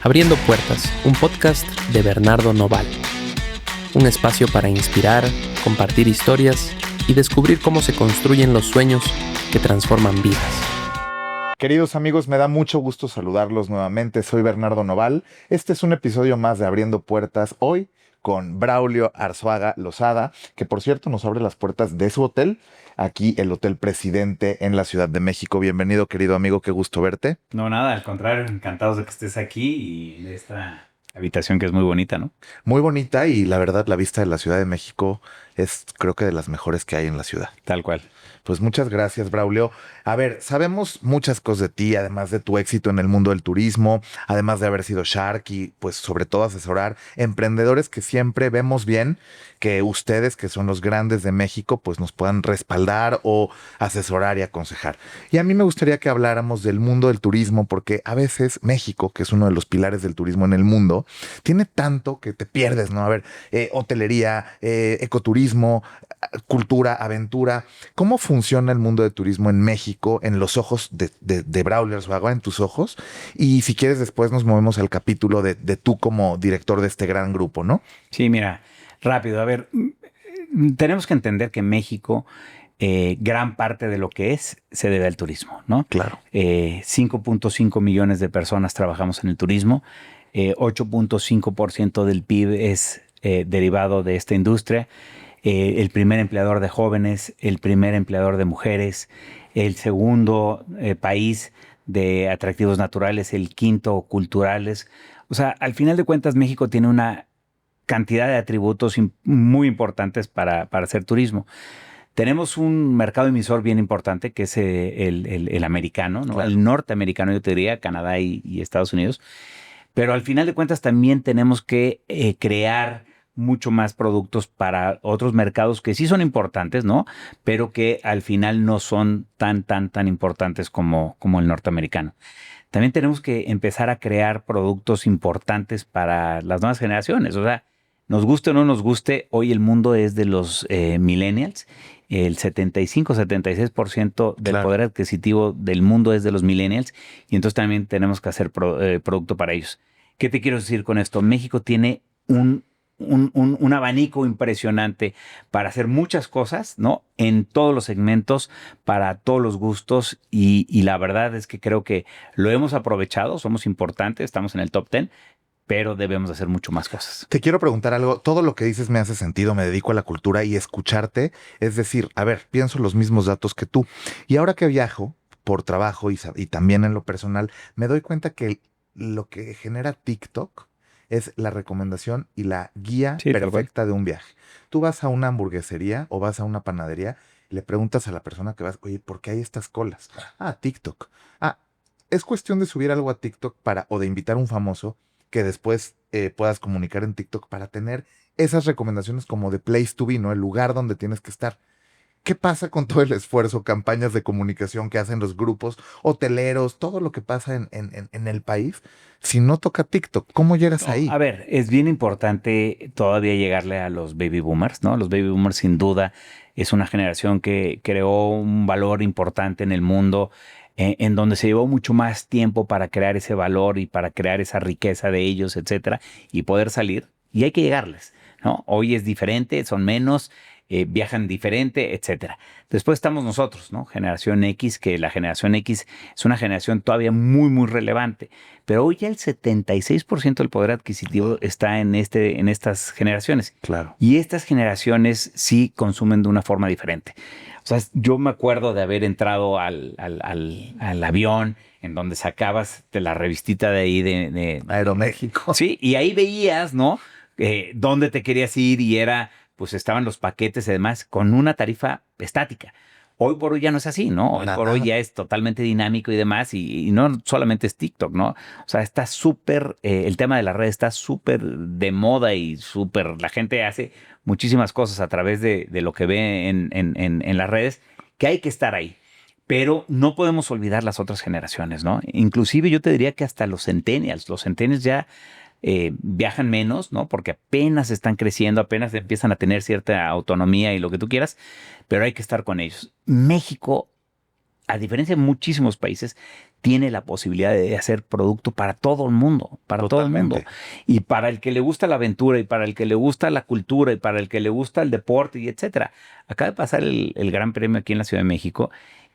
Abriendo Puertas, un podcast de Bernardo Noval. Un espacio para inspirar, compartir historias y descubrir cómo se construyen los sueños que transforman vidas. Queridos amigos, me da mucho gusto saludarlos nuevamente. Soy Bernardo Noval. Este es un episodio más de Abriendo Puertas. Hoy con Braulio Arzuaga Lozada, que por cierto nos abre las puertas de su hotel, aquí el Hotel Presidente en la Ciudad de México. Bienvenido, querido amigo, qué gusto verte. No, nada, al contrario, encantados de que estés aquí y de esta habitación que es muy bonita, ¿no? Muy bonita y la verdad la vista de la Ciudad de México es creo que de las mejores que hay en la ciudad. Tal cual. Pues muchas gracias, Braulio. A ver, sabemos muchas cosas de ti, además de tu éxito en el mundo del turismo, además de haber sido Shark y pues sobre todo asesorar emprendedores que siempre vemos bien que ustedes, que son los grandes de México, pues nos puedan respaldar o asesorar y aconsejar. Y a mí me gustaría que habláramos del mundo del turismo, porque a veces México, que es uno de los pilares del turismo en el mundo, tiene tanto que te pierdes, ¿no? A ver, hotelería, ecoturismo, cultura, aventura. ¿Cómo funciona el mundo de turismo en México en los ojos de Braulio Arzuaga, en tus ojos? Y si quieres, después nos movemos al capítulo de tú como director de este gran grupo, ¿no? Sí, mira, rápido, a ver, tenemos que entender que México, gran parte de lo que es, se debe al turismo, ¿no? Claro. 5.5 millones de personas trabajamos en el turismo, 8.5% del PIB es derivado de esta industria. El primer empleador de jóvenes, el primer empleador de mujeres, el segundo país de atractivos naturales, el quinto culturales. O sea, al final de cuentas, México tiene una cantidad de atributos muy importantes para hacer turismo. Tenemos un mercado emisor bien importante, que es el americano, ¿no? Claro. El norteamericano, yo te diría, Canadá y Estados Unidos. Pero al final de cuentas también tenemos que crear mucho más productos para otros mercados que sí son importantes, ¿no? Pero que al final no son tan importantes como el norteamericano. También tenemos que empezar a crear productos importantes para las nuevas generaciones. O sea, nos guste o no nos guste, hoy el mundo es de los millennials. El 75-76% del Claro. poder adquisitivo del mundo es de los millennials, y entonces también tenemos que hacer producto para ellos. ¿Qué te quiero decir con esto? México tiene un abanico impresionante para hacer muchas cosas, ¿no? En todos los segmentos, para todos los gustos, y la verdad es que creo que lo hemos aprovechado, somos importantes, estamos en el top 10, pero debemos hacer mucho más cosas. Te quiero preguntar algo. Todo lo que dices me hace sentido. Me dedico a la cultura y escucharte. Es decir, a ver, pienso los mismos datos que tú. Y ahora que viajo por trabajo y también en lo personal, me doy cuenta que lo que genera TikTok es la recomendación y la guía Sí, tal cual. perfecta de un viaje. Tú vas a una hamburguesería o vas a una panadería y le preguntas a la persona que vas, oye, ¿por qué hay estas colas? Ah, TikTok. Ah, es cuestión de subir algo a TikTok o de invitar a un famoso que después puedas comunicar en TikTok para tener esas recomendaciones como de place to be, ¿no? El lugar donde tienes que estar. ¿Qué pasa con todo el esfuerzo, campañas de comunicación que hacen los grupos hoteleros, todo lo que pasa en el país? Si no toca TikTok, ¿cómo llegas No, ahí? a ver, es bien importante todavía llegarle a los baby boomers, ¿no? Los baby boomers sin duda es una generación que creó un valor importante en el mundo, en donde se llevó mucho más tiempo para crear ese valor y para crear esa riqueza de ellos, etcétera, y poder salir. Y hay que llegarles, ¿no? Hoy es diferente, son menos, viajan diferente, etcétera. Después estamos nosotros, ¿no? Generación X, que la generación X es una generación todavía muy relevante. Pero hoy ya el 76% del poder adquisitivo está en estas generaciones. Claro. Y estas generaciones sí consumen de una forma diferente. O sea, yo me acuerdo de haber entrado al avión en donde sacabas de la revistita de ahí de Aeroméxico. sí, y ahí veías, ¿no? Dónde te querías ir, y pues estaban los paquetes y demás con una tarifa estática. Hoy por hoy ya no es así, ¿no? Hoy por hoy ya es totalmente dinámico y demás, y no solamente es TikTok, ¿no? O sea, está súper, el tema de las redes está súper de moda y la gente hace muchísimas cosas a través de lo que ve en las redes, que hay que estar ahí. Pero no podemos olvidar las otras generaciones, ¿no? Inclusive yo te diría que hasta los centennials ya viajan menos, ¿no? Porque apenas están creciendo, apenas empiezan a tener cierta autonomía y lo que tú quieras, pero hay que estar con ellos. México a diferencia de muchísimos países, tiene la posibilidad de hacer producto para todo el mundo, para todo el mundo. Y para el que le gusta la aventura, y para el que le gusta la cultura, y para el que le gusta el deporte, y etcétera. Acaba de pasar el Gran Premio aquí en la Ciudad de México,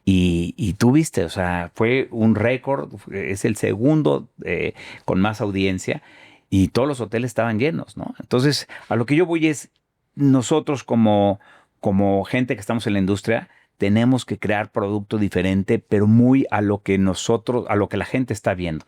y tú viste, o sea, fue un récord, es el segundo con más audiencia, y todos los hoteles estaban llenos, ¿no? Entonces, a lo que yo voy es, nosotros como gente que estamos en la industria, tenemos que crear producto diferente, pero muy a lo que a lo que la gente está viendo.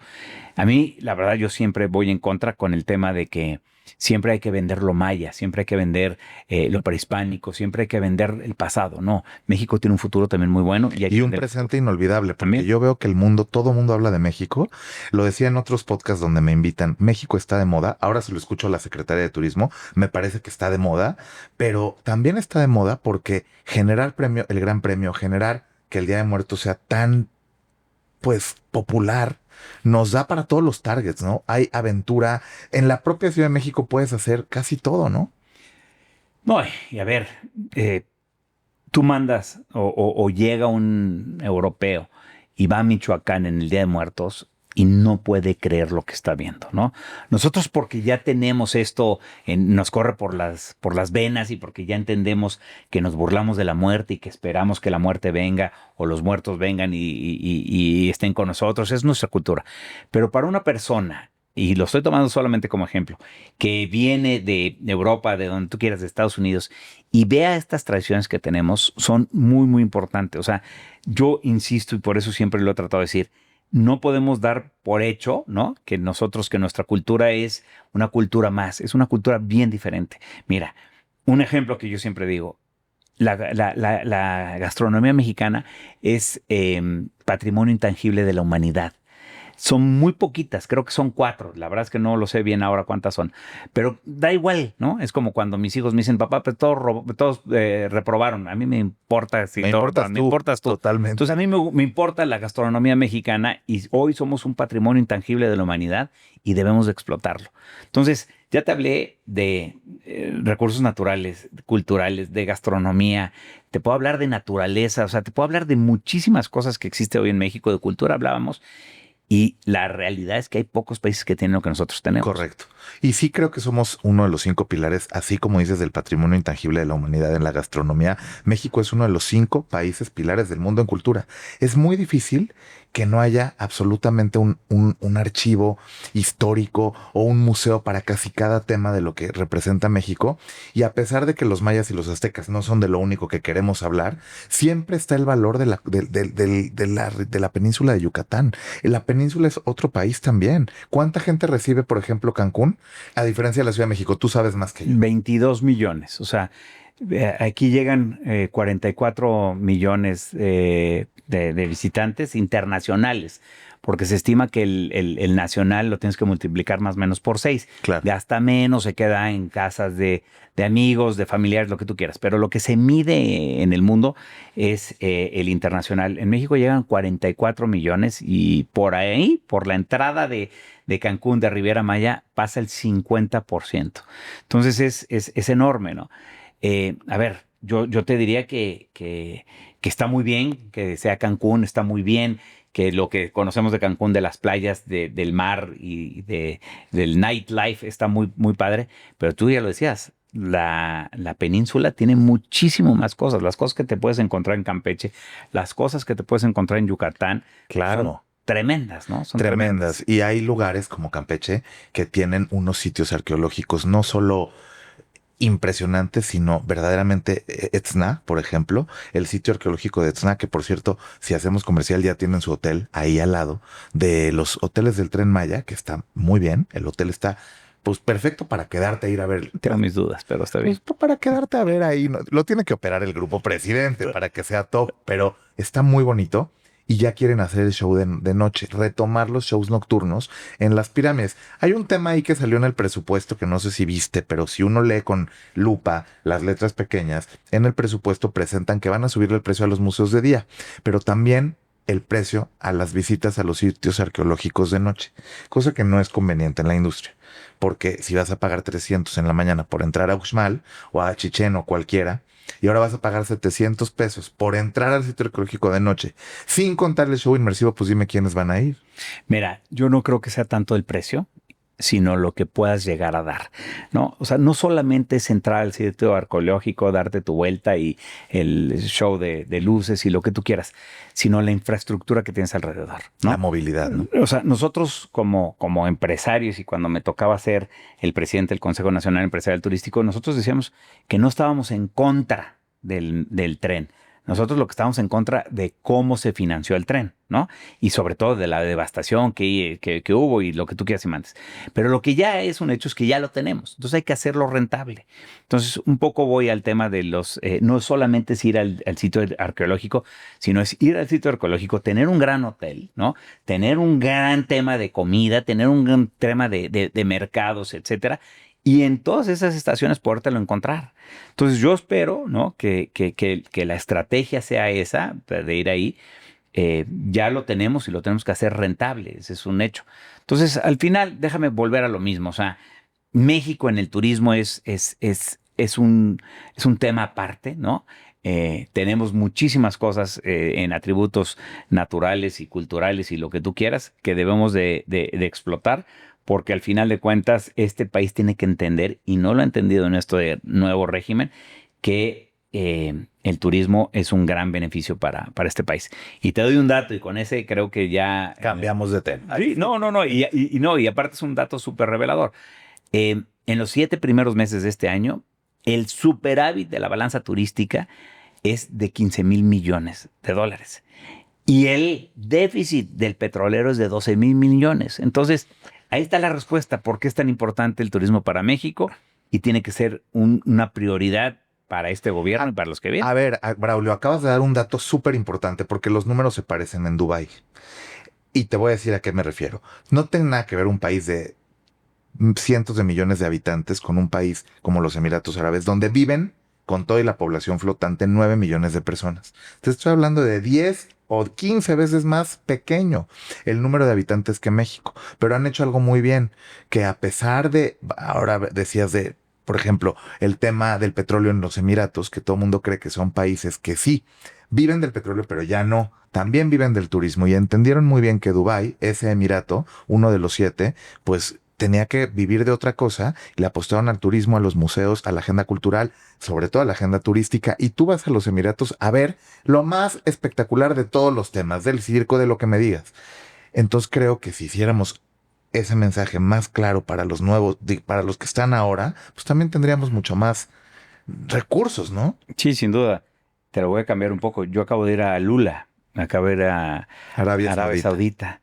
A mí, la verdad, yo siempre voy en contra con el tema de que siempre hay que vender lo maya, siempre hay que vender lo prehispánico, siempre hay que vender el pasado. No, México tiene un futuro también muy bueno. Y un presente inolvidable, porque también yo veo que todo el mundo habla de México. Lo decía en otros podcasts donde me invitan, México está de moda. Ahora se lo escucho a la Secretaría de Turismo, me parece que está de moda, pero también está de moda porque generar el Gran Premio, generar que el Día de Muertos sea tan, pues, popular, nos da para todos los targets, ¿no? Hay aventura. En la propia Ciudad de México puedes hacer casi todo, ¿no? No, y a ver, tú mandas o llega un europeo y va a Michoacán en el Día de Muertos y no puede creer lo que está viendo, ¿no? Nosotros, porque ya tenemos esto, nos corre por las venas, y porque ya entendemos que nos burlamos de la muerte y que esperamos que la muerte venga o los muertos vengan y estén con nosotros, es nuestra cultura. Pero para una persona, y lo estoy tomando solamente como ejemplo, que viene de Europa, de donde tú quieras, de Estados Unidos, y vea estas tradiciones que tenemos, son muy, muy importantes. O sea, yo insisto, y por eso siempre lo he tratado de decir, no podemos dar por hecho, ¿no?, que nuestra cultura es una cultura más, es una cultura bien diferente. Mira, un ejemplo que yo siempre digo, la gastronomía mexicana es patrimonio intangible de la humanidad. Son muy poquitas, creo que son 4. La verdad es que no lo sé bien ahora cuántas son, pero da igual, ¿no? Es como cuando mis hijos me dicen, papá, pues todos reprobaron. A mí me importa si me importas tú. Totalmente. Entonces a mí me importa la gastronomía mexicana, y hoy somos un patrimonio intangible de la humanidad y debemos de explotarlo. Entonces, ya te hablé de recursos naturales, culturales, de gastronomía, te puedo hablar de naturaleza, o sea, te puedo hablar de muchísimas cosas que existe hoy en México, de cultura hablábamos. Y la realidad es que hay pocos países que tienen lo que nosotros tenemos. Correcto. Y sí creo que somos uno de los 5 pilares, así como dices, del patrimonio intangible de la humanidad en la gastronomía. México es uno de los 5 países pilares del mundo en cultura. Es muy difícil que no haya absolutamente un archivo histórico o un museo para casi cada tema de lo que representa México. Y a pesar de que los mayas y los aztecas no son de lo único que queremos hablar, siempre está el valor de la península de Yucatán. La península es otro país también. ¿Cuánta gente recibe, por ejemplo, Cancún? A diferencia de la Ciudad de México, tú sabes más que yo. 22 millones. O sea, aquí llegan 44 millones de visitantes internacionales, porque se estima que el nacional lo tienes que multiplicar más o menos por 6. Claro. Gasta menos, se queda en casas de amigos, de familiares, lo que tú quieras. Pero lo que se mide en el mundo es el internacional. En México llegan 44 millones y por ahí, por la entrada de Cancún, de Riviera Maya, pasa el 50%. Entonces es enorme, ¿no? A ver, yo te diría que está muy bien que sea Cancún, está muy bien que lo que conocemos de Cancún, de las playas, del mar y del nightlife, está muy, muy padre, pero tú ya lo decías, la península tiene muchísimo más cosas, las cosas que te puedes encontrar en Campeche, las cosas que te puedes encontrar en Yucatán. Claro. Son tremendas, ¿no? Son tremendas. Y hay lugares como Campeche que tienen unos sitios arqueológicos no solo impresionantes, sino verdaderamente Etzna, por ejemplo, el sitio arqueológico de Etzna, que por cierto, si hacemos comercial, ya tienen su hotel ahí al lado de los hoteles del Tren Maya, que está muy bien. El hotel está pues perfecto para quedarte a ir a ver. Tengo mis dudas, pero está bien. Pues, para quedarte a ver ahí, lo tiene que operar el grupo Presidente para que sea top, pero está muy bonito. Y ya quieren hacer el show de noche, retomar los shows nocturnos en las pirámides. Hay un tema ahí que salió en el presupuesto que no sé si viste, pero si uno lee con lupa las letras pequeñas, en el presupuesto presentan que van a subir el precio a los museos de día, pero también el precio a las visitas a los sitios arqueológicos de noche, cosa que no es conveniente en la industria, porque si vas a pagar 300 en la mañana por entrar a Uxmal o a Chichén o cualquiera, y ahora vas a pagar 700 pesos por entrar al sitio arqueológico de noche, sin contar el show inmersivo, pues dime quiénes van a ir. Mira, yo no creo que sea tanto el precio, sino lo que puedas llegar a dar, ¿no? O sea, no solamente es entrar al sitio arqueológico, darte tu vuelta y el show de luces y lo que tú quieras, sino la infraestructura que tienes alrededor, ¿no? La movilidad, ¿no? O sea, nosotros como empresarios, y cuando me tocaba ser el presidente del Consejo Nacional Empresarial Turístico, nosotros decíamos que no estábamos en contra del tren. Nosotros lo que estábamos en contra de cómo se financió el tren, ¿no? Y sobre todo de la devastación que hubo y lo que tú quieras y mandes. Pero lo que ya es un hecho es que ya lo tenemos. Entonces hay que hacerlo rentable. Entonces un poco voy al tema de no solamente es ir al sitio arqueológico, sino es ir al sitio arqueológico, tener un gran hotel, ¿no? Tener un gran tema de comida, tener un gran tema de mercados, etcétera. Y en todas esas estaciones podértelo encontrar. Entonces yo espero, ¿no? que la estrategia sea esa, de ir ahí. Ya lo tenemos y lo tenemos que hacer rentable. Ese es un hecho. Entonces, al final, déjame volver a lo mismo. O sea, México en el turismo es un tema aparte, ¿no? Tenemos muchísimas cosas en atributos naturales y culturales y lo que tú quieras que debemos de explotar. Porque al final de cuentas, este país tiene que entender, y no lo ha entendido en este nuevo régimen, que el turismo es un gran beneficio para este país. Y te doy un dato, y con ese creo que ya... Cambiamos de tema. Sí, no, y aparte es un dato súper revelador. En los 7 primeros meses de este año, el superávit de la balanza turística es de 15,000 millones de dólares. Y el déficit del petrolero es de 12,000 millones. Entonces... ahí está la respuesta. ¿Por qué es tan importante el turismo para México? Y tiene que ser una prioridad para este gobierno y para los que vienen. A ver, Braulio, acabas de dar un dato súper importante porque los números se parecen en Dubái. Y te voy a decir a qué me refiero. No tiene nada que ver un país de cientos de millones de habitantes con un país como los Emiratos Árabes, donde viven con toda la población flotante 9 millones de personas. Te estoy hablando de 10 o 15 veces más pequeño el número de habitantes que México. Pero han hecho algo muy bien, que a pesar de, ahora decías de, por ejemplo, el tema del petróleo en los Emiratos, que todo el mundo cree que son países que sí, viven del petróleo, pero ya no. También viven del turismo y entendieron muy bien que Dubái, ese emirato, uno de los 7, pues tenía que vivir de otra cosa y le apostaron al turismo, a los museos, a la agenda cultural, sobre todo a la agenda turística. Y tú vas a los Emiratos a ver lo más espectacular de todos los temas, del circo, de lo que me digas. Entonces creo que si hiciéramos ese mensaje más claro para los nuevos, para los que están ahora, pues también tendríamos mucho más recursos, ¿no? Sí, sin duda. Te lo voy a cambiar un poco. Yo acabo de ir a Lula, acabo de ir a Arabia Saudita.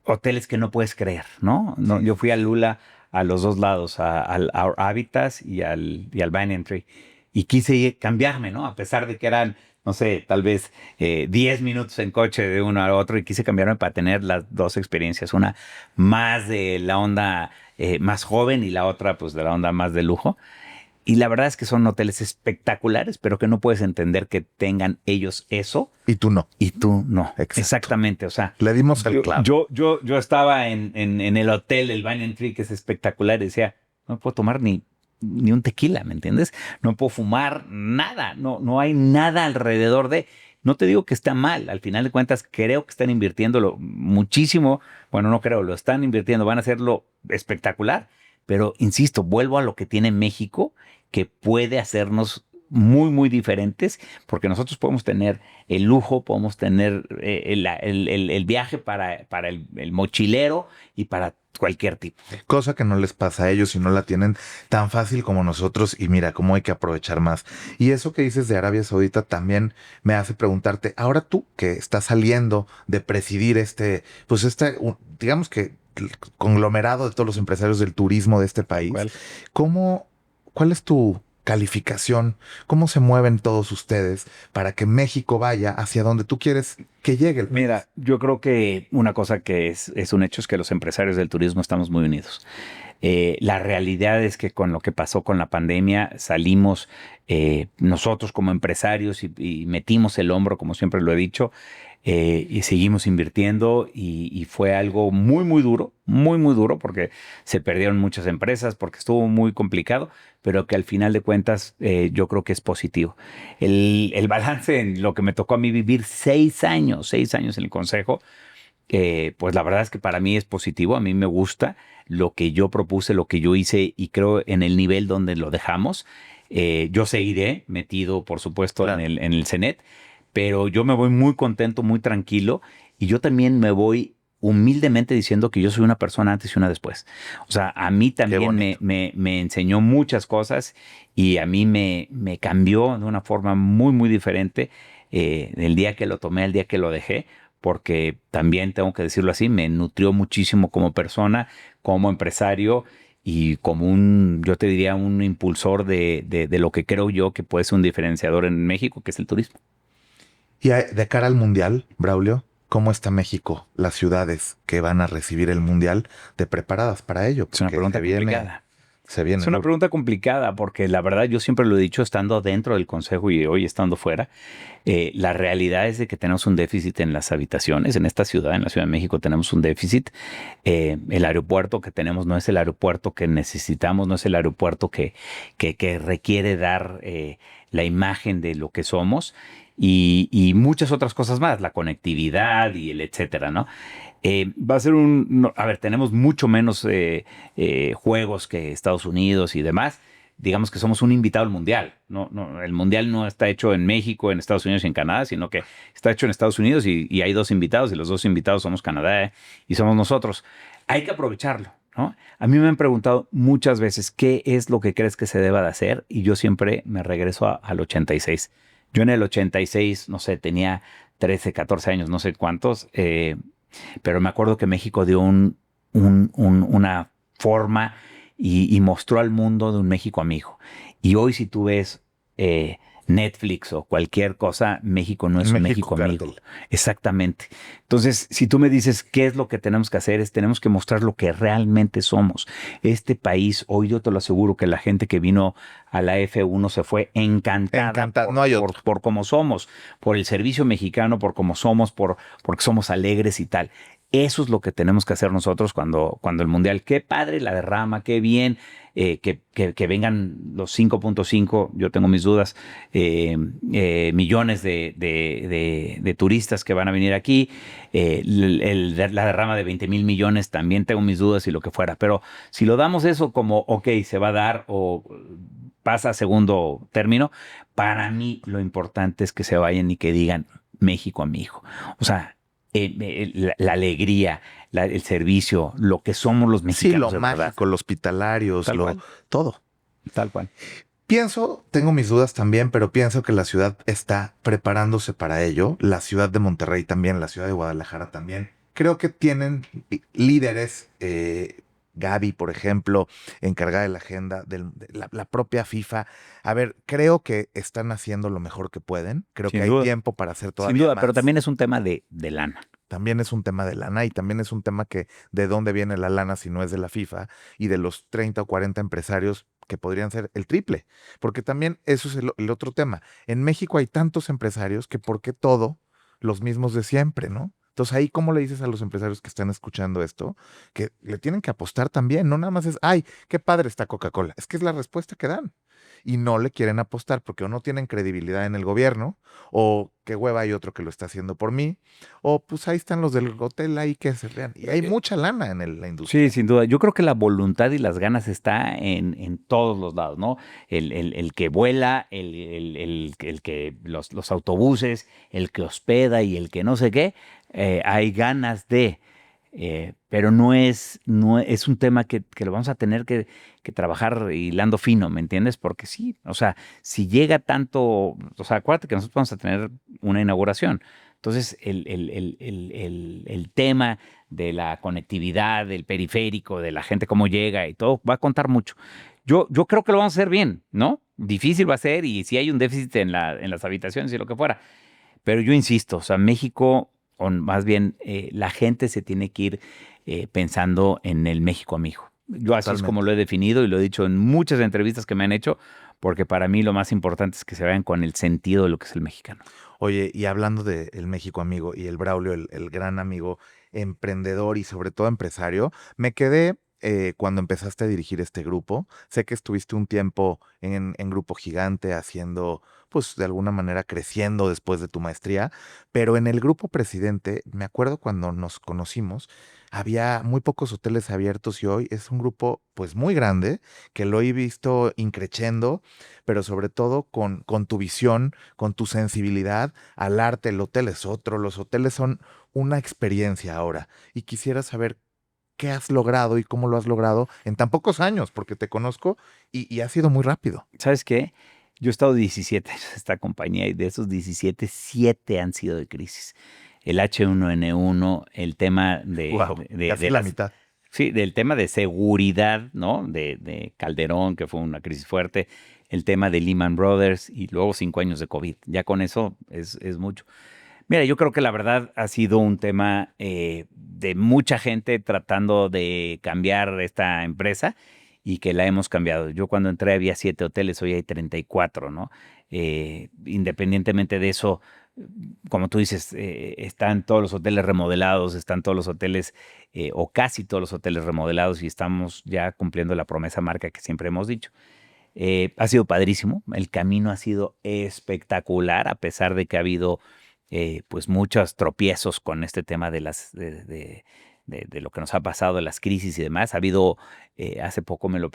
Hoteles que no puedes creer, ¿no? No, yo fui a Lula a los dos lados, al Habitas y al Banyan Tree. Y quise cambiarme, ¿no? A pesar de que eran, no sé, tal vez 10 minutos en coche de uno al otro, y quise cambiarme para tener las dos experiencias. Una más de la onda más joven y la otra pues de la onda más de lujo. Y la verdad es que son hoteles espectaculares, pero que no puedes entender que tengan ellos eso. Y tú no. Y tú no. Exacto. Exactamente. O sea, le dimos el clavo. Yo estaba en el hotel, el Banyan Tree, que es espectacular, y decía, no puedo tomar ni un tequila, ¿me entiendes? No puedo fumar nada. No hay nada alrededor de... No te digo que está mal. Al final de cuentas, creo que están invirtiéndolo muchísimo. Bueno, no creo, lo están invirtiendo. Van a hacerlo espectacular. Pero, insisto, vuelvo a lo que tiene México, que puede hacernos muy, muy diferentes, porque nosotros podemos tener el lujo, podemos tener el viaje para el mochilero y para cualquier tipo. Cosa que no les pasa a ellos y no la tienen tan fácil como nosotros, y mira cómo hay que aprovechar más. Y eso que dices de Arabia Saudita también me hace preguntarte, ahora tú que estás saliendo de presidir digamos que el conglomerado de todos los empresarios del turismo de este país, ¿cuál es tu calificación? ¿Cómo se mueven todos ustedes para que México vaya hacia donde tú quieres que llegue el país? Mira, yo creo que una cosa que es un hecho es que los empresarios del turismo estamos muy unidos. La realidad es que con lo que pasó con la pandemia salimos nosotros como empresarios y metimos el hombro, como siempre lo he dicho. y seguimos invirtiendo y fue algo muy, muy duro porque se perdieron muchas empresas, porque estuvo muy complicado, pero que al final de cuentas yo creo que es positivo. El balance en lo que me tocó a mí vivir 6 años en el consejo, pues la verdad es que para mí es positivo, a mí me gusta lo que yo propuse, lo que yo hice y creo en el nivel donde lo dejamos. Yo seguiré metido, por supuesto, Claro. en el CENET, pero yo me voy muy contento, muy tranquilo y yo también me voy humildemente diciendo que yo soy una persona antes y una después. O sea, a mí también me enseñó muchas cosas y a mí me cambió de una forma muy, muy diferente el día que lo tomé, el día que lo dejé, porque también tengo que decirlo así, me nutrió muchísimo como persona, como empresario y como yo te diría, un impulsor de lo que creo yo que puede ser un diferenciador en México, que es el turismo. Y de cara al Mundial, Braulio, ¿cómo está México, las ciudades que van a recibir el Mundial, de preparadas para ello? Es una Porque pregunta complicada. Se viene Es una duro. pregunta complicada porque la verdad yo siempre lo he dicho estando dentro del consejo y hoy estando fuera. La realidad es de que tenemos un déficit en las habitaciones. En esta ciudad, en la Ciudad de México, tenemos un déficit. El aeropuerto que tenemos no es el aeropuerto que necesitamos, no es el aeropuerto que requiere dar la imagen de lo que somos y muchas otras cosas más, la conectividad y el etcétera, ¿no? Va a ser a ver, tenemos mucho menos juegos que Estados Unidos y demás. Digamos que somos un invitado al mundial. No, el mundial no está hecho en México, en Estados Unidos y en Canadá, sino que está hecho en Estados Unidos y hay 2 invitados y los 2 invitados somos Canadá y somos nosotros. Hay que aprovecharlo, ¿no? A mí me han preguntado muchas veces qué es lo que crees que se deba de hacer y yo siempre me regreso al 86. Yo en el 86, no sé, tenía 13, 14 años, no sé cuántos, pero me acuerdo que México dio una forma y mostró al mundo de un México amigo. Y hoy si tú ves Netflix o cualquier cosa, México no es un México amigo. Cártel. Exactamente. Entonces, si tú me dices qué es lo que tenemos que hacer, tenemos que mostrar lo que realmente somos. Este país, hoy yo te lo aseguro que la gente que vino a la F1 se fue encantada No hay otro. por cómo somos, por el servicio mexicano, por cómo somos, porque somos alegres y tal. Eso es lo que tenemos que hacer nosotros cuando el Mundial. Qué padre la derrama, qué bien que vengan los 5.5, yo tengo mis dudas, millones de turistas que van a venir aquí. La derrama de 20,000 millones también tengo mis dudas y lo que fuera. Pero si lo damos eso como, ok, se va a dar o pasa a segundo término, para mí lo importante es que se vayan y que digan México amigo. O sea, la alegría, el servicio, lo que somos los Sí, mexicanos. lo mágico, verdad. los hospitalarios, Tal cual. todo. Tal cual. Tengo mis dudas también, pero pienso que la ciudad está preparándose para ello. La ciudad de Monterrey también, la ciudad de Guadalajara también. Creo que tienen líderes, Gaby, por ejemplo, encargada de la agenda de la propia FIFA. A ver, creo que están haciendo lo mejor que pueden. Creo Sin que hay duda. tiempo para hacer todavía Sin duda, más. pero también es un tema de lana. También es un tema de lana y también es un tema que de dónde viene la lana si no es de la FIFA y de los 30 o 40 empresarios que podrían ser el triple. Porque también eso es el otro tema. En México hay tantos empresarios que ¿por qué todo los mismos de siempre, no? Entonces ahí, ¿cómo le dices a los empresarios que están escuchando esto? Que le tienen que apostar también, no nada más es, ay, qué padre está Coca-Cola. Es que es la respuesta que dan. Y no le quieren apostar porque o no tienen credibilidad en el gobierno, o qué hueva hay otro que lo está haciendo por mí, o pues ahí están los del hotel ahí que se vean. Y hay mucha lana en la industria. Sí, sin duda. Yo creo que la voluntad y las ganas está en todos los lados, ¿no? El que vuela, el que los autobuses, el que hospeda y el que no sé qué, hay ganas de. Pero no es un tema que lo vamos a tener que trabajar hilando fino, ¿me entiendes? Porque sí, o sea, si llega tanto, o sea, acuérdate que nosotros vamos a tener una inauguración. Entonces, el tema de la conectividad, del periférico, de la gente cómo llega y todo, va a contar mucho. Yo creo que lo vamos a hacer bien, ¿no? Difícil va a ser y si hay un déficit en las habitaciones y lo que fuera. Pero yo insisto, o sea, México, o más bien la gente se tiene que ir pensando en el México amigo. Yo así es como lo he definido y lo he dicho en muchas entrevistas que me han hecho, porque para mí lo más importante es que se vayan con el sentido de lo que es el mexicano. Oye, y hablando de el México amigo y el Braulio, el gran amigo, emprendedor y sobre todo empresario, me quedé cuando empezaste a dirigir este grupo. Sé que estuviste un tiempo en Grupo Gigante haciendo, pues de alguna manera creciendo después de tu maestría, pero en el Grupo Presidente, me acuerdo cuando nos conocimos, había muy pocos hoteles abiertos y hoy es un grupo pues muy grande que lo he visto increciendo, pero sobre todo con tu visión, con tu sensibilidad al arte. El hotel es otro, los hoteles son una experiencia ahora. Y quisiera saber qué has logrado y cómo lo has logrado en tan pocos años, porque te conozco y ha sido muy rápido. ¿Sabes qué? Yo he estado 17 años en esta compañía y de esos 17, 7 han sido de crisis. El H1N1, el tema Wow, casi la mitad. sí, del tema de seguridad, ¿no? De Calderón, que fue una crisis fuerte, el tema de Lehman Brothers y luego 5 años de COVID. Ya con eso es mucho. Mira, yo creo que la verdad ha sido un tema de mucha gente tratando de cambiar esta empresa y que la hemos cambiado. Yo cuando entré había 7 hoteles, hoy hay 34, ¿no? Independientemente de eso, como tú dices, están todos los hoteles remodelados, están todos los hoteles o casi todos los hoteles remodelados y estamos ya cumpliendo la promesa marca que siempre hemos dicho. Ha sido padrísimo, el camino ha sido espectacular a pesar de que ha habido pues muchos tropiezos con este tema de lo que nos ha pasado, de las crisis y demás. Ha habido, hace poco me lo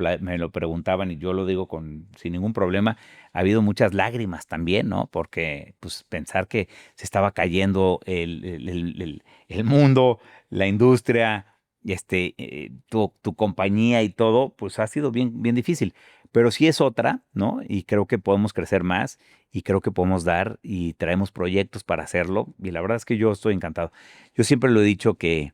preguntaban y yo lo digo sin ningún problema, ha habido muchas lágrimas también, ¿no? Porque pues pensar que se estaba cayendo el mundo, la industria, tu compañía y todo, pues ha sido bien, bien difícil. Pero sí es otra, ¿no? Y creo que podemos crecer más y creo que podemos dar y traemos proyectos para hacerlo. Y la verdad es que yo estoy encantado. Yo siempre lo he dicho que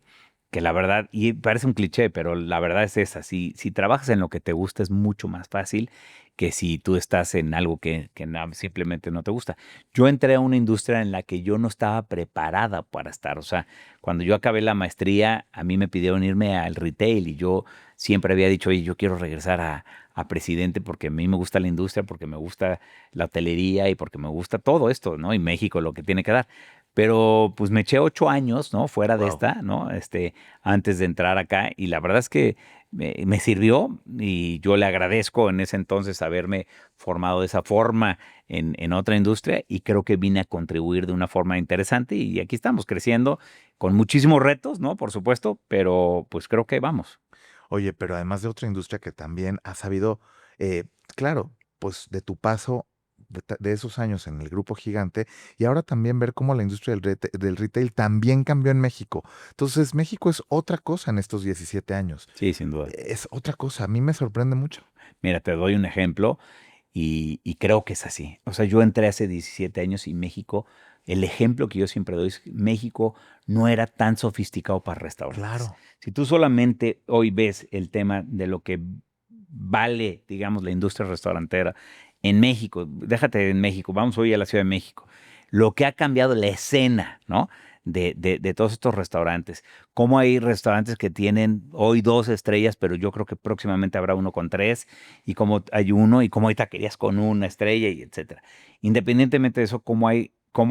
la verdad, y parece un cliché, pero la verdad es esa. Si trabajas en lo que te gusta es mucho más fácil que si tú estás en algo que simplemente no te gusta. Yo entré a una industria en la que yo no estaba preparada para estar. O sea, cuando yo acabé la maestría, a mí me pidieron irme al retail y yo siempre había dicho, oye, yo quiero regresar a presidente porque a mí me gusta la industria, porque me gusta la hotelería y porque me gusta todo esto, ¿no? Y México lo que tiene que dar. Pero pues me eché 8 años, ¿no? Fuera de Wow. esta, ¿no? Antes de entrar acá y la verdad es que me sirvió y yo le agradezco en ese entonces haberme formado de esa forma en otra industria y creo que vine a contribuir de una forma interesante y aquí estamos creciendo con muchísimos retos, ¿no? Por supuesto, pero pues creo que vamos. Oye, pero además de otra industria que también has sabido, eh, claro, pues de tu paso de esos años en el Grupo Gigante y ahora también ver cómo la industria del retail también cambió en México. Entonces, México es otra cosa en estos 17 años. Sí, sin duda. Es otra cosa. A mí me sorprende mucho. Mira, te doy un ejemplo y creo que es así. O sea, yo entré hace 17 años y México, el ejemplo que yo siempre doy es que México no era tan sofisticado para restaurantes. Claro. Si tú solamente hoy ves el tema de lo que vale, digamos, la industria restaurantera en México, déjate en México, vamos hoy a la Ciudad de México, lo que ha cambiado la escena, ¿no? De todos estos restaurantes. Cómo hay restaurantes que tienen hoy 2 estrellas, pero yo creo que próximamente habrá uno con 3, y cómo hay uno, y cómo hay taquerías con 1 estrella, y etcétera. Independientemente de eso, cómo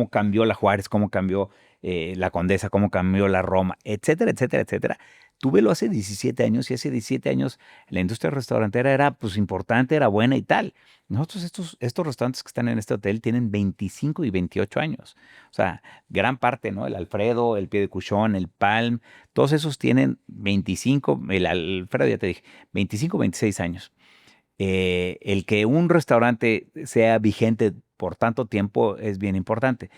cambió la Juárez, cómo cambió la Condesa, cómo cambió la Roma, etcétera, etcétera, etcétera. Tú velo hace 17 años y hace 17 años la industria restaurantera era pues importante, era buena y tal. Nosotros estos restaurantes que están en este hotel tienen 25 y 28 años. O sea, gran parte, ¿no? El Alfredo, el Pie de Cuchón, el Palm, todos esos tienen 25, el Alfredo ya te dije, 25, 26 años. El que un restaurante sea vigente por tanto tiempo es bien importante.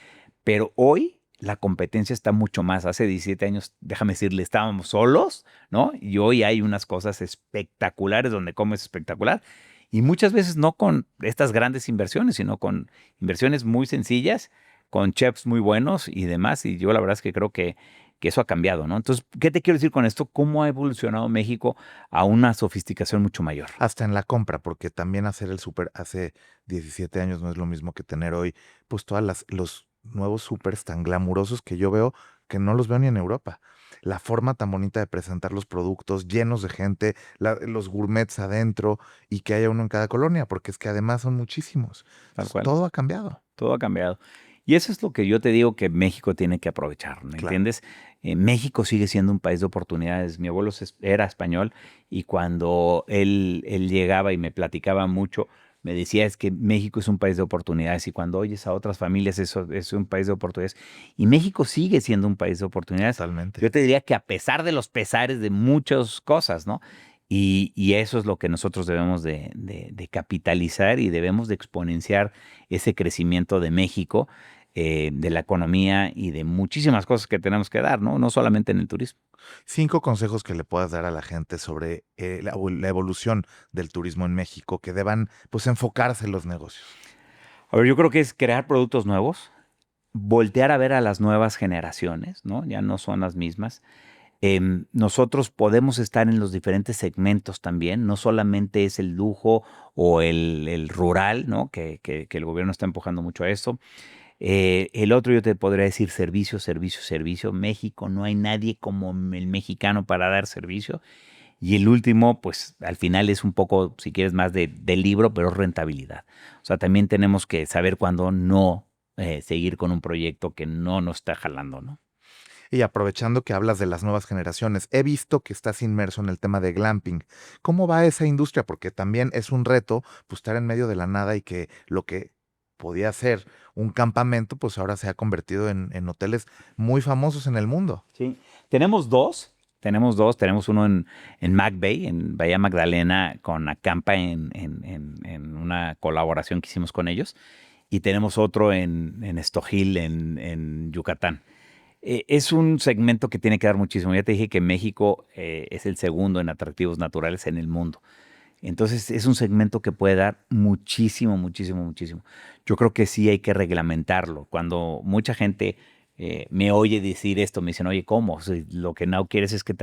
Pero hoy la competencia está mucho más. Hace 17 años, déjame decirle, estábamos solos, ¿no? Y hoy hay unas cosas espectaculares donde comes espectacular. Y muchas veces no con estas grandes inversiones, sino con inversiones muy sencillas, con chefs muy buenos y demás. Y yo la verdad es que creo que eso ha cambiado, ¿no? Entonces, ¿qué te quiero decir con esto? ¿Cómo ha evolucionado México a una sofisticación mucho mayor? Hasta en la compra, porque también hacer el súper hace 17 años no es lo mismo que tener hoy, pues todas los nuevos súpers tan glamurosos que yo veo que no los veo ni en Europa. la forma tan bonita de presentar los productos llenos de gente, los gourmets adentro y que haya uno en cada colonia, porque es que además son muchísimos. Tal cual. Todo ha cambiado. Todo ha cambiado. Y eso es lo que yo te digo que México tiene que aprovechar, ¿me Claro. entiendes? México sigue siendo un país de oportunidades. Mi abuelo era español y cuando él llegaba y me platicaba mucho, me decía es que México es un país de oportunidades y cuando oyes a otras familias eso es un país de oportunidades. Y México sigue siendo un país de oportunidades. Totalmente. Yo te diría que a pesar de los pesares de muchas cosas, ¿no? Y eso es lo que nosotros debemos de capitalizar y debemos de exponenciar ese crecimiento de México, de la economía y de muchísimas cosas que tenemos que dar, ¿no? No solamente en el turismo. 5 consejos que le puedas dar a la gente sobre la evolución del turismo en México, que deban pues enfocarse en los negocios. A ver, yo creo que es crear productos nuevos, voltear a ver a las nuevas generaciones, ¿no? Ya no son las mismas. Nosotros podemos estar en los diferentes segmentos también, no solamente es el lujo o el rural, ¿no? Que el gobierno está empujando mucho a eso. El otro yo te podría decir servicio, servicio, servicio. México, no hay nadie como el mexicano para dar servicio. Y el último, pues al final es un poco, si quieres, más del libro, pero rentabilidad. O sea, también tenemos que saber cuándo no seguir con un proyecto que no nos está jalando, ¿no? Y aprovechando que hablas de las nuevas generaciones, he visto que estás inmerso en el tema de glamping. ¿Cómo va esa industria? Porque también es un reto pues, estar en medio de la nada y que lo que podía ser un campamento, pues ahora se ha convertido en hoteles muy famosos en el mundo. Sí. Tenemos dos. Tenemos uno en Mac Bay, en Bahía Magdalena, con Acampa en una colaboración que hicimos con ellos. Y tenemos otro en Estojil, en Yucatán. Es un segmento que tiene que dar muchísimo. Ya te dije que México es el segundo en atractivos naturales en el mundo. Entonces es un segmento que puede dar muchísimo, muchísimo, muchísimo. Yo creo que sí hay que reglamentarlo. Cuando mucha gente me oye decir esto, me dicen, oye, ¿cómo? O sea, lo que no quieres es que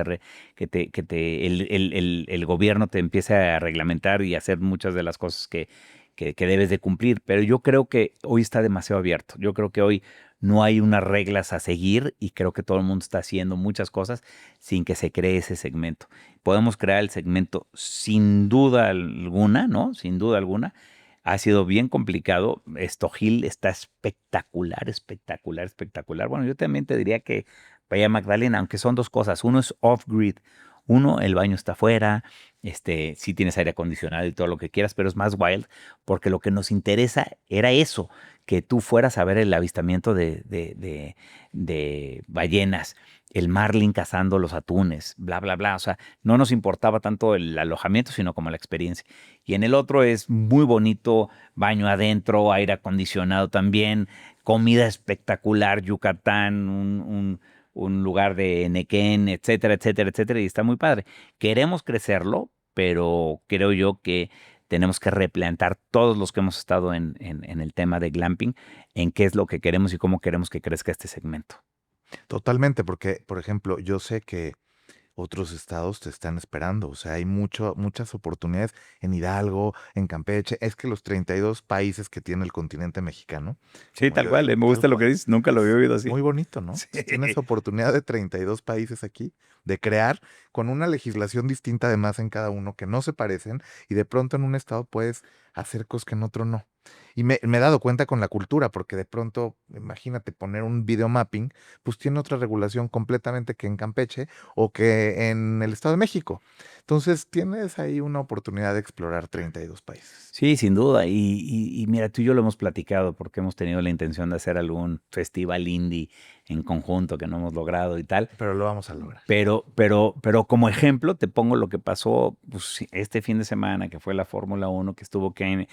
el gobierno te empiece a reglamentar y hacer muchas de las cosas que debes de cumplir. Pero yo creo que hoy está demasiado abierto. Yo creo que hoy no hay unas reglas a seguir y creo que todo el mundo está haciendo muchas cosas sin que se cree ese segmento. Podemos crear el segmento sin duda alguna, ¿no? Sin duda alguna. Ha sido bien complicado. Estojil está espectacular, espectacular, espectacular. Bueno, yo también te diría que Bahía Magdalena, aunque son dos cosas. Uno es off-grid. Uno, el baño está afuera, sí tienes aire acondicionado y todo lo que quieras, pero es más wild, porque lo que nos interesa era eso, que tú fueras a ver el avistamiento de ballenas, el marlin cazando los atunes, bla, bla, bla. O sea, no nos importaba tanto el alojamiento, sino como la experiencia. Y en el otro es muy bonito, baño adentro, aire acondicionado también, comida espectacular, Yucatán, un lugar de Nequén, etcétera, etcétera, etcétera, y está muy padre. Queremos crecerlo, pero creo yo que tenemos que replantar todos los que hemos estado en el tema de glamping, en qué es lo que queremos y cómo queremos que crezca este segmento. Totalmente, porque, por ejemplo, yo sé que otros estados te están esperando. O sea, hay muchas oportunidades en Hidalgo, en Campeche. Es que los 32 países que tiene el continente mexicano, Sí, como tal yo cual, digo, me gusta lo que dices, nunca lo había oído así. muy bonito, ¿no? Sí. Tienes oportunidad de 32 países aquí, de crear con una legislación distinta además en cada uno, que no se parecen, y de pronto en un estado puedes hacer cosas que en otro no. Y me he dado cuenta con la cultura, porque de pronto, imagínate poner un video mapping, pues tiene otra regulación completamente que en Campeche o que en el Estado de México. Entonces tienes ahí una oportunidad de explorar 32 países. Sí, sin duda. Y mira, tú y yo lo hemos platicado porque hemos tenido la intención de hacer algún festival indie en conjunto que no hemos logrado y tal. Pero lo vamos a lograr. Pero como ejemplo te pongo lo que pasó pues, este fin de semana, que fue la Fórmula 1, que estuvo Kanye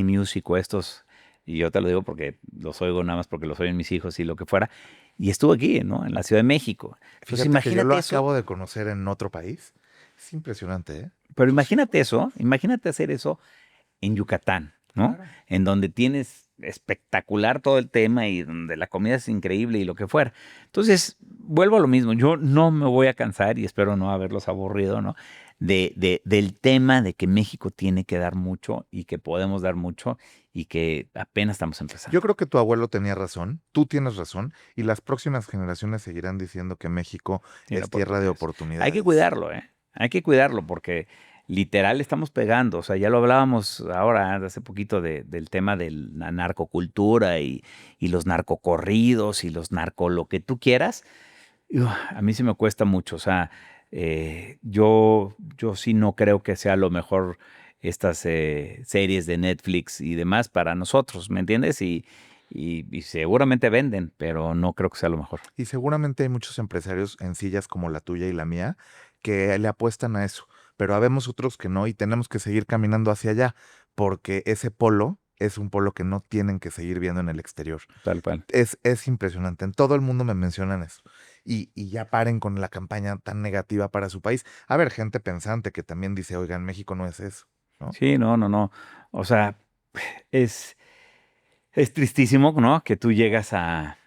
Music o estos, y yo te lo digo porque los oigo nada más porque los oyen mis hijos y lo que fuera, y estuvo aquí, ¿no? En la Ciudad de México. Entonces Fíjate que yo lo imagínate eso, acabo de conocer en otro país. Es impresionante, ¿eh? pero imagínate eso, imagínate hacer eso en Yucatán, ¿no? Claro. En donde tienes espectacular todo el tema y donde la comida es increíble y lo que fuera. Entonces, vuelvo a lo mismo. Yo no me voy a cansar y espero no haberlos aburrido, ¿no? Del tema de que México tiene que dar mucho y que podemos dar mucho y que apenas estamos empezando. Yo creo que tu abuelo tenía razón, tú tienes razón, y las próximas generaciones seguirán diciendo que México Tiene es tierra de oportunidades. Hay que oportunidades. cuidarlo, ¿eh? Hay que cuidarlo porque literal estamos pegando. O sea, ya lo hablábamos ahora, hace poquito, del tema de la narcocultura y los narcocorridos y los narco lo que tú quieras. A mí sí me cuesta mucho. O sea, yo sí no creo que sea lo mejor estas series de Netflix y demás para nosotros, ¿me entiendes? Y seguramente venden, pero no creo que sea lo mejor. Y seguramente hay muchos empresarios en sillas como la tuya y la mía que le apuestan a eso, pero habemos otros que no y tenemos que seguir caminando hacia allá porque ese polo es un polo que no tienen que seguir viendo en el exterior. Tal cual. Es impresionante. En todo el mundo me mencionan eso. Y ya paren con la campaña tan negativa para su país. A ver, gente pensante que también dice, oigan, México no es eso, ¿no? Sí, no. O sea, es, es tristísimo, ¿no? Que tú llegas a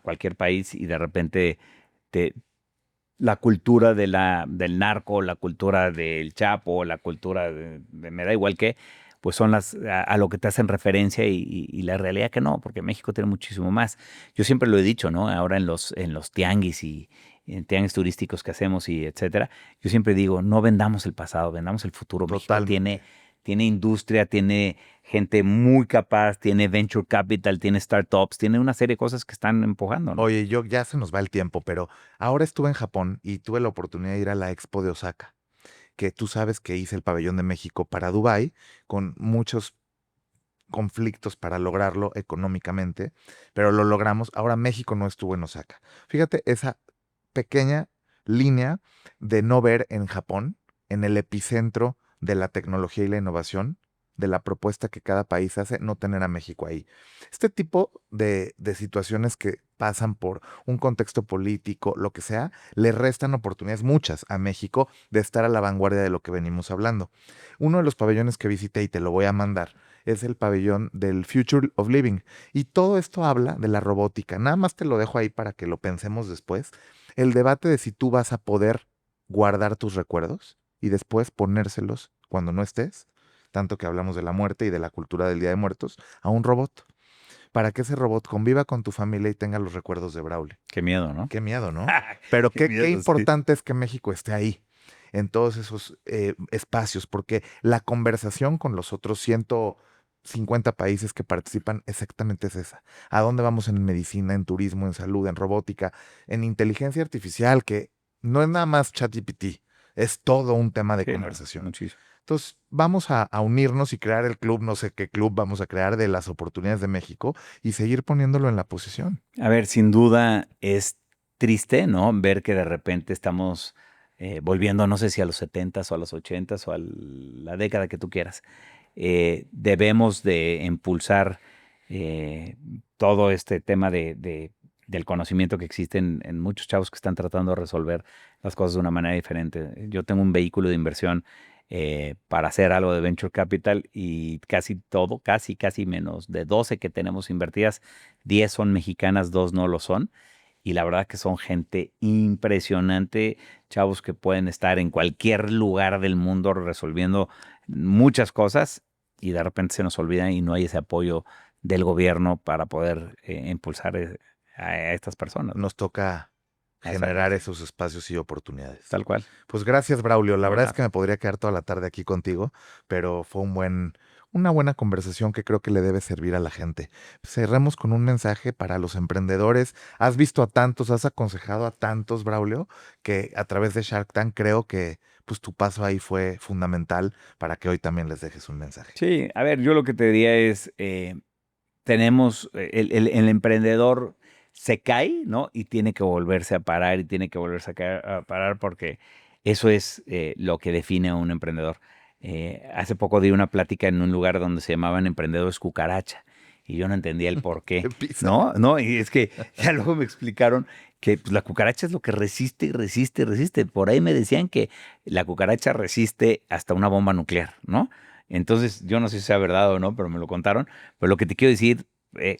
cualquier país y de repente te, la cultura del narco, la cultura del Chapo, la cultura me da igual qué, pues son a lo que te hacen referencia y la realidad que no, porque México tiene muchísimo más. Yo siempre lo he dicho, ¿no? Ahora en los tianguis y en tianguis turísticos que hacemos y etcétera, yo siempre digo, no vendamos el pasado, vendamos el futuro. México Totalmente. tiene industria, tiene gente muy capaz, tiene venture capital, tiene startups, tiene una serie de cosas que están empujando, ¿no? Oye, yo ya se nos va el tiempo, pero ahora estuve en Japón y tuve la oportunidad de ir a la Expo de Osaka, que tú sabes que hice el pabellón de México para Dubái, con muchos conflictos para lograrlo económicamente, pero lo logramos. Ahora México no estuvo en Osaka. Fíjate esa pequeña línea de no ver en Japón, en el epicentro de la tecnología y la innovación, de la propuesta que cada país hace, no tener a México ahí. Este tipo de situaciones que pasan por un contexto político, lo que sea, le restan oportunidades muchas a México de estar a la vanguardia de lo que venimos hablando. Uno de los pabellones que visité, y te lo voy a mandar, es el pabellón del Future of Living. Y todo esto habla de la robótica. Nada más te lo dejo ahí para que lo pensemos después. El debate de si tú vas a poder guardar tus recuerdos y después ponérselos cuando no estés, tanto que hablamos de la muerte y de la cultura del Día de Muertos, a un robot, para que ese robot conviva con tu familia y tenga los recuerdos de Braulio. Qué miedo, ¿no? Qué miedo, ¿no? Pero Qué qué miedo, sí. importante es que México esté ahí, en todos esos espacios, porque la conversación con los otros 150 países que participan exactamente es esa. ¿A dónde vamos en medicina, en turismo, en salud, en robótica, en inteligencia artificial, que no es nada más ChatGPT, es todo un tema de Sí, no, conversación? muchísimo. Entonces, vamos a unirnos y crear el club, no sé qué club vamos a crear de las oportunidades de México y seguir poniéndolo en la posición. A ver, sin duda es triste, ¿no? Ver que de repente estamos volviendo, no sé si a los 70s o a los 80s o a la década que tú quieras. Debemos de impulsar todo este tema del conocimiento que existe en muchos chavos que están tratando de resolver las cosas de una manera diferente. Yo tengo un vehículo de inversión para hacer algo de venture capital y casi todo, casi menos de 12 que tenemos invertidas, 10 son mexicanas, 2 no lo son. Y la verdad que son gente impresionante, chavos que pueden estar en cualquier lugar del mundo resolviendo muchas cosas y de repente se nos olvida y no hay ese apoyo del gobierno para poder impulsar a estas personas. Nos toca Exacto. generar esos espacios y oportunidades. Tal cual. Pues gracias, Braulio. La verdad es Hola. que me podría quedar toda la tarde aquí contigo, pero fue una buena conversación que creo que le debe servir a la gente. Cerremos con un mensaje para los emprendedores. Has visto a tantos, has aconsejado a tantos, Braulio, que a través de Shark Tank creo que pues tu paso ahí fue fundamental para que hoy también les dejes un mensaje. Sí, a ver, yo lo que te diría es, tenemos, el emprendedor se cae, ¿no? Y tiene que volverse a parar y tiene que volverse a parar porque eso es lo que define a un emprendedor. Hace poco di una plática en un lugar donde se llamaban emprendedores cucaracha y yo no entendía el por qué, Pisa. ¿no? Y es que ya luego me explicaron que pues, la cucaracha es lo que resiste y resiste y resiste. Por ahí me decían que la cucaracha resiste hasta una bomba nuclear, ¿no? Entonces, yo no sé si sea verdad o no, pero me lo contaron. Pero lo que te quiero decir,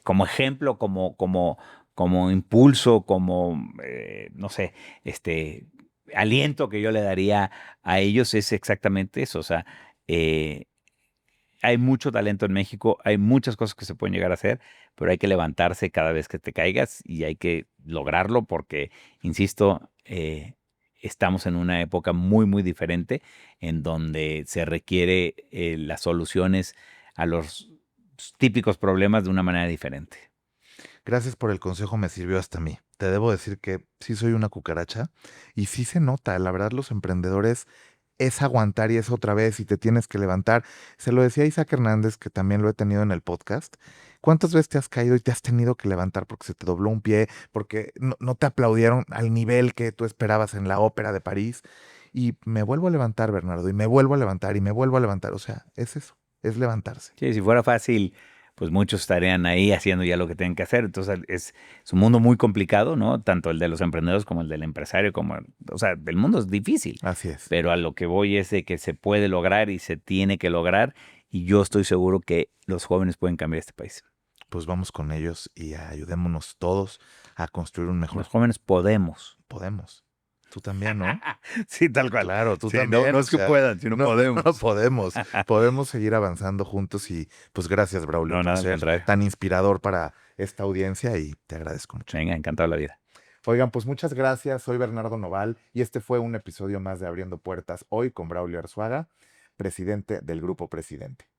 como ejemplo, como impulso, no sé, aliento que yo le daría a ellos es exactamente eso. O sea, eh, hay mucho talento en México, hay muchas cosas que se pueden llegar a hacer, pero hay que levantarse cada vez que te caigas y hay que lograrlo porque, insisto, estamos en una época muy, muy diferente en donde se requiere las soluciones a los típicos problemas de una manera diferente. Gracias por el consejo, me sirvió hasta a mí. Te debo decir que sí soy una cucaracha y sí se nota, la verdad los emprendedores es aguantar y es otra vez y te tienes que levantar. Se lo decía Isaac Hernández, que también lo he tenido en el podcast. ¿Cuántas veces te has caído y te has tenido que levantar porque se te dobló un pie, porque no te aplaudieron al nivel que tú esperabas en la ópera de París? Y me vuelvo a levantar, Bernardo, y me vuelvo a levantar y me vuelvo a levantar. O sea, es eso, es levantarse. Sí, si fuera fácil, pues muchos estarían ahí haciendo ya lo que tienen que hacer. Entonces es un mundo muy complicado, ¿no? Tanto el de los emprendedores como el del empresario, o sea, el mundo es difícil. Así es. Pero a lo que voy es de que se puede lograr y se tiene que lograr. Y yo estoy seguro que los jóvenes pueden cambiar este país. Pues vamos con ellos y ayudémonos todos a construir un mejor. Los jóvenes podemos. Podemos. Tú también, ¿no? Sí, tal cual. Claro, tú Sí, también. no o es que sea, puedan, sino podemos. no podemos. Podemos seguir avanzando juntos y pues gracias, Braulio, No, por nada, al ser contrario. tan inspirador para esta audiencia y te agradezco mucho. Venga, encantado de la vida. Oigan, pues muchas gracias. Soy Bernardo Noval y este fue un episodio más de Abriendo Puertas hoy con Braulio Arzuaga, presidente del Grupo Presidente.